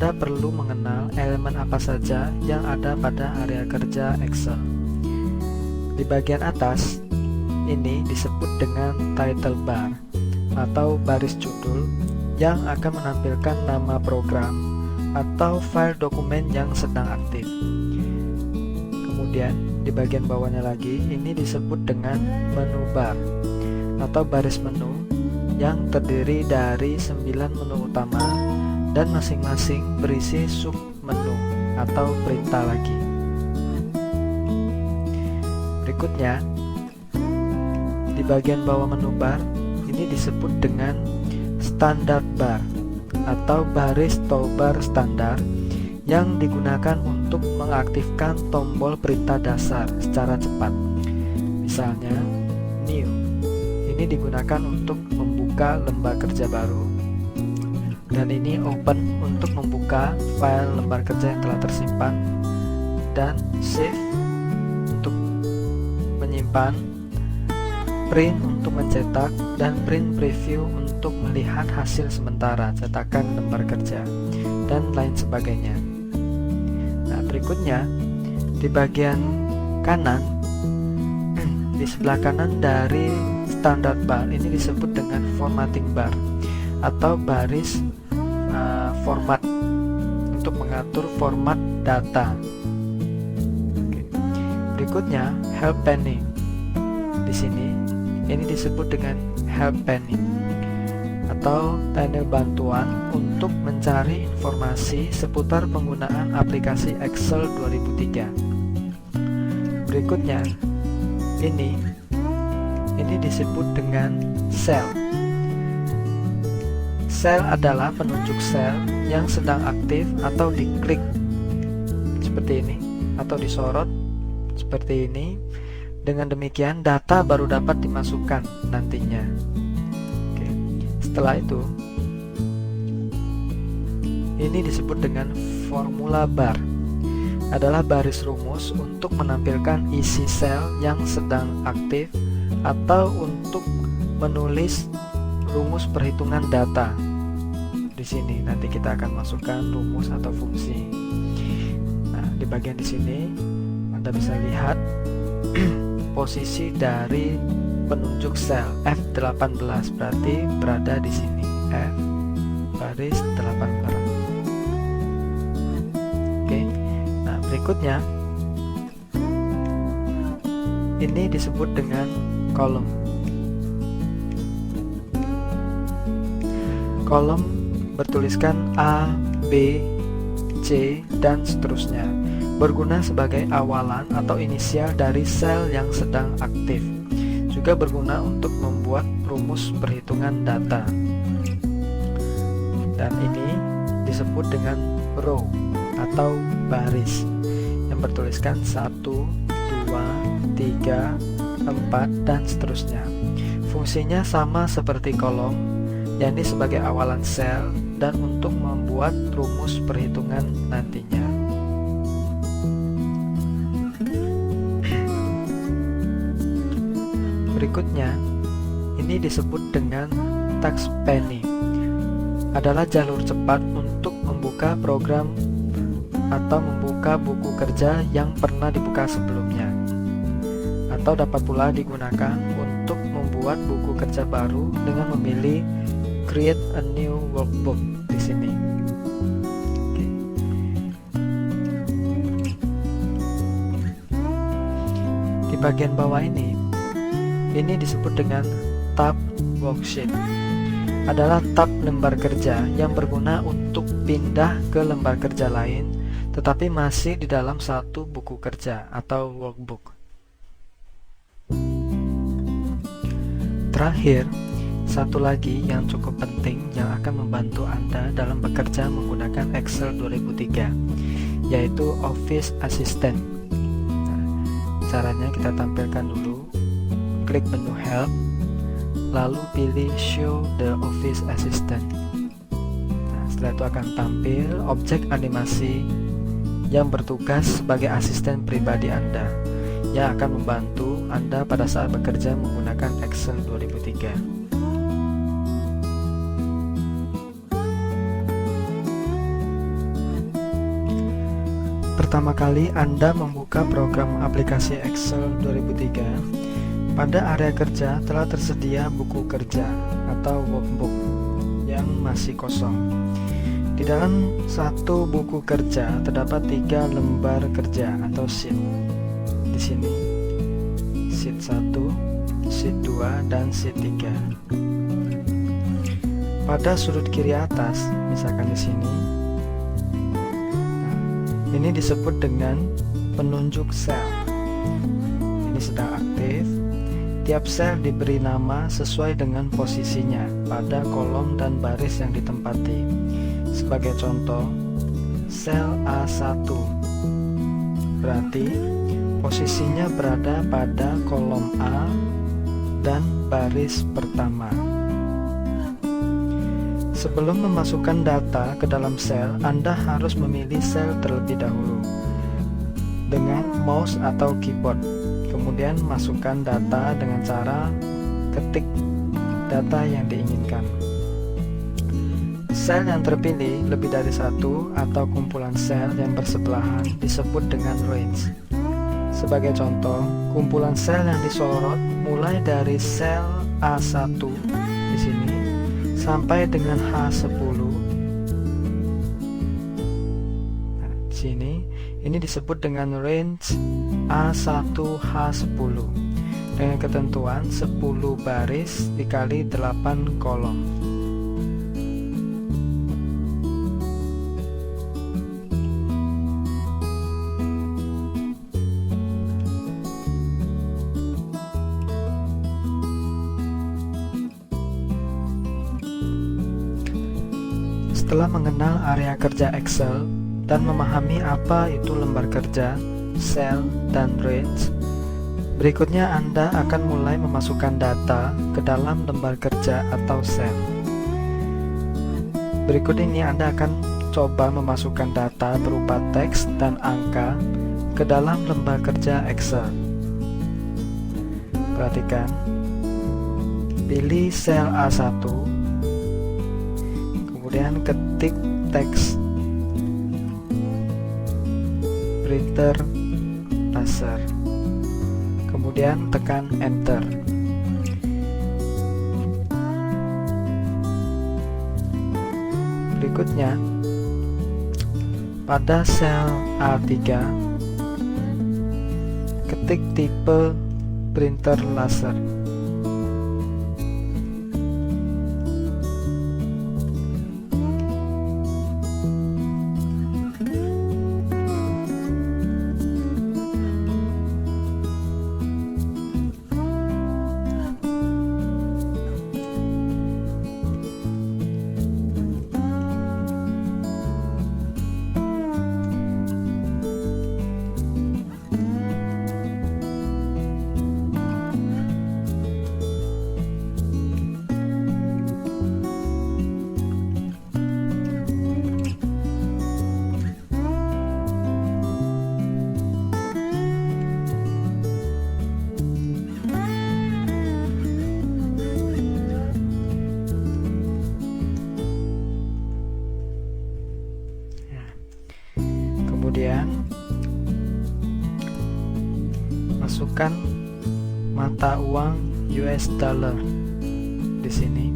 Anda perlu mengenal elemen apa saja yang ada pada area kerja Excel. Di bagian atas, ini disebut dengan title bar atau baris judul yang akan menampilkan nama program atau file dokumen yang sedang aktif. Kemudian di bagian bawahnya lagi, ini disebut dengan menu bar atau baris menu yang terdiri dari 9 menu utama dan masing-masing berisi sub menu atau perintah lagi. Berikutnya, di bagian bawah menu bar ini disebut dengan standard bar atau baris toolbar standar yang digunakan untuk mengaktifkan tombol perintah dasar secara cepat. Misalnya, new. Ini digunakan untuk membuka lembar kerja baru, dan ini open untuk membuka file lembar kerja yang telah tersimpan, dan save untuk menyimpan, print untuk mencetak, dan print preview untuk melihat hasil sementara cetakan lembar kerja, dan lain sebagainya. Nah, berikutnya di bagian kanan, di sebelah kanan dari standard bar ini disebut dengan formatting bar atau baris format untuk mengatur format data. Oke. Berikutnya help panel. Di sini ini disebut dengan help panel atau panel bantuan untuk mencari informasi seputar penggunaan aplikasi Excel 2003. Berikutnya ini disebut dengan cell. Sel adalah penunjuk sel yang sedang aktif atau diklik seperti ini atau disorot seperti ini. Dengan demikian data baru dapat dimasukkan nantinya. Oke. Setelah itu, ini disebut dengan formula bar. Adalah baris rumus untuk menampilkan isi sel yang sedang aktif atau untuk menulis rumus perhitungan data. Di sini nanti kita akan masukkan rumus atau fungsi. Nah, di bagian di sini Anda bisa lihat posisi dari penunjuk sel F18, berarti berada di sini F baris 18. Oke. Nah, berikutnya ini disebut dengan kolom. Kolom bertuliskan A, B, C, dan seterusnya, berguna sebagai awalan atau inisial dari sel yang sedang aktif. Juga berguna untuk membuat rumus perhitungan data. Dan ini disebut dengan row atau baris yang bertuliskan 1, 2, 3, 4, dan seterusnya. Fungsinya sama seperti kolom, yakni sebagai awalan sel dan untuk membuat rumus perhitungan nantinya. Berikutnya, ini disebut dengan task pane. Adalah jalur cepat untuk membuka program atau membuka buku kerja yang pernah dibuka sebelumnya, atau dapat pula digunakan untuk membuat buku kerja baru dengan memilih create a new workbook di sini. Oke. Di bagian bawah ini disebut dengan tab worksheet. Adalah tab lembar kerja yang berguna untuk pindah ke lembar kerja lain, tetapi masih di dalam satu buku kerja atau workbook. Terakhir, satu lagi yang cukup penting yang akan membantu Anda dalam bekerja menggunakan Excel 2003, yaitu Office Assistant. Nah, caranya kita tampilkan dulu, klik menu Help, lalu pilih Show the Office Assistant. Nah, setelah itu akan tampil objek animasi yang bertugas sebagai asisten pribadi Anda, yang akan membantu Anda pada saat bekerja menggunakan Excel 2003. pertama kali Anda membuka program aplikasi Excel 2003, pada area kerja telah tersedia buku kerja atau workbook yang masih kosong. Di dalam satu buku kerja terdapat 3 lembar kerja atau sheet. Di sini sheet 1, sheet 2, dan sheet 3. Pada sudut kiri atas, misalkan di sini, ini disebut dengan penunjuk sel. Ini sedang aktif. Tiap sel diberi nama sesuai dengan posisinya pada kolom dan baris yang ditempati. Sebagai contoh, sel A1 berarti posisinya berada pada kolom A dan baris pertama. Sebelum memasukkan data ke dalam sel, Anda harus memilih sel terlebih dahulu dengan mouse atau keyboard. Kemudian masukkan data dengan cara ketik data yang diinginkan. Sel yang terpilih lebih dari satu atau kumpulan sel yang bersebelahan disebut dengan range. Sebagai contoh, kumpulan sel yang disorot mulai dari sel A1 di sini sampai dengan H10. Nah, di sini ini disebut dengan range A1H10 dengan ketentuan 10 baris dikali 8 kolom. Setelah mengenal area kerja Excel dan memahami apa itu lembar kerja, sel, dan range, berikutnya Anda akan mulai memasukkan data ke dalam lembar kerja atau sel. Berikut ini Anda akan coba memasukkan data berupa teks dan angka ke dalam lembar kerja Excel. Perhatikan, pilih sel A1, kemudian ketik teks printer laser, kemudian tekan enter. Berikutnya, pada sel A3 ketik tipe printer laser. Kemudian masukkan mata uang US dollar di sini.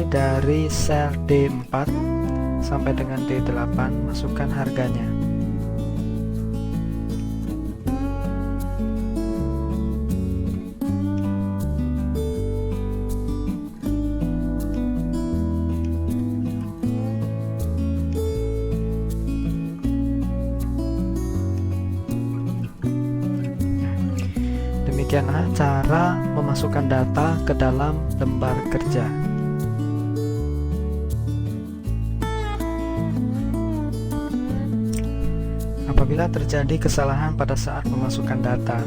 Dari sel D4 sampai dengan D8, masukkan harganya. Demikianlah cara memasukkan data ke dalam lembar kerja. Apabila Apabila terjadi kesalahan pada saat memasukkan data,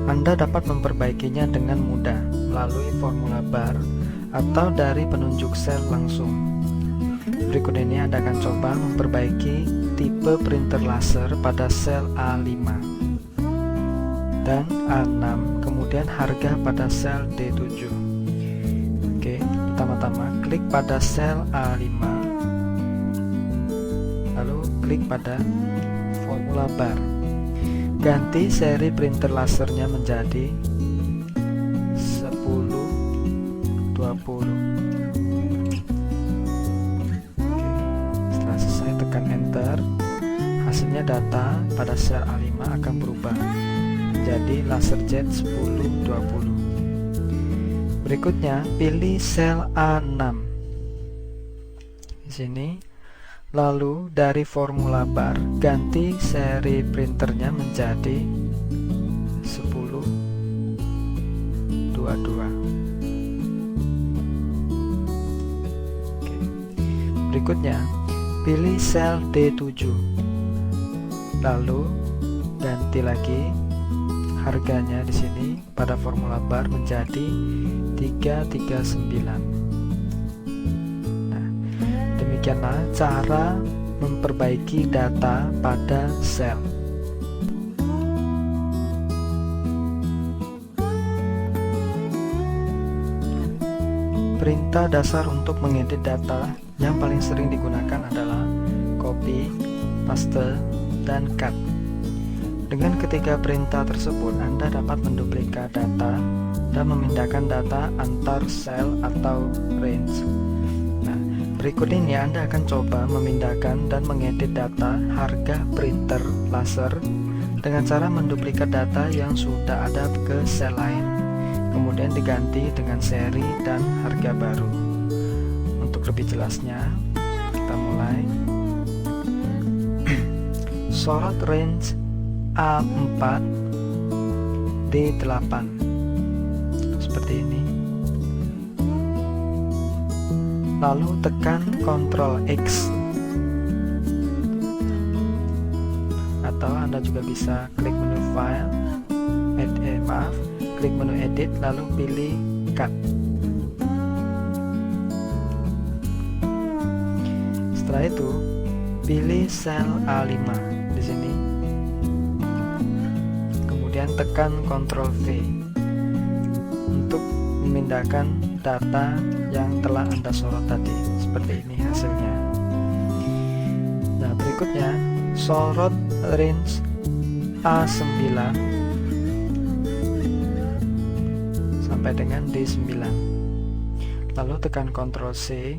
Anda dapat memperbaikinya dengan mudah melalui formula bar atau dari penunjuk sel langsung. Berikut ini Anda akan coba memperbaiki tipe printer laser pada sel A5 dan A6, kemudian harga pada sel D7. Oke, pertama-tama klik pada sel A5, lalu klik pada formula bar. Ganti seri printer lasernya menjadi 1020. Setelah selesai, tekan enter. Hasilnya data pada sel A5 akan berubah menjadi LaserJet 1020. Berikutnya, pilih sel A6 di sini. Lalu dari formula bar, ganti seri printernya menjadi 1022. Oke. Berikutnya, pilih sel D7. Lalu ganti lagi harganya di sini pada formula bar menjadi 339. Demikianlah cara memperbaiki data pada sel. Perintah dasar untuk mengedit data yang paling sering digunakan adalah copy, paste, dan cut. Dengan ketiga perintah tersebut, Anda dapat menduplikat data dan memindahkan data antar sel atau range. Berikut ini Anda akan coba memindahkan dan mengedit data harga printer laser dengan cara menduplikat data yang sudah ada ke sel lain, kemudian diganti dengan seri dan harga baru. Untuk lebih jelasnya, kita mulai. Sorot range A4 D8 seperti ini. Lalu tekan Ctrl X, atau Anda juga bisa klik menu File, klik menu Edit, lalu pilih Cut. Setelah itu, pilih sel A5 di sini. Kemudian tekan Ctrl V untuk memindahkan data yang telah Anda sorot tadi. Seperti ini hasilnya. Nah, berikutnya sorot range A9 sampai dengan D9. Lalu tekan Ctrl C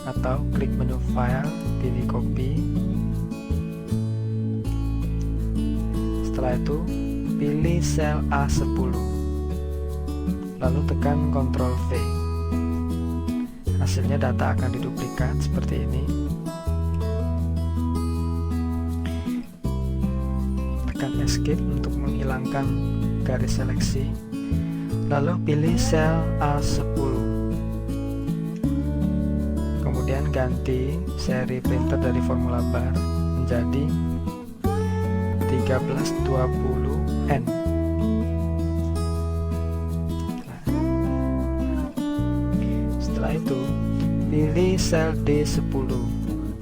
atau klik menu File, pilih Copy. Setelah itu pilih sel A10, lalu tekan Ctrl V. Hasilnya data akan diduplikat seperti ini. Tekan Escape untuk menghilangkan garis seleksi. Lalu pilih sel A10. Kemudian ganti seri printer dari formula bar menjadi 1320N. Itu pilih sel D10,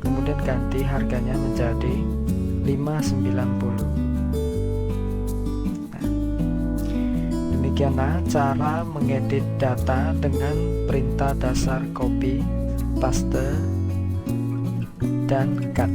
kemudian ganti harganya menjadi 590. Nah, demikianlah cara mengedit data dengan perintah dasar copy, paste, dan cut.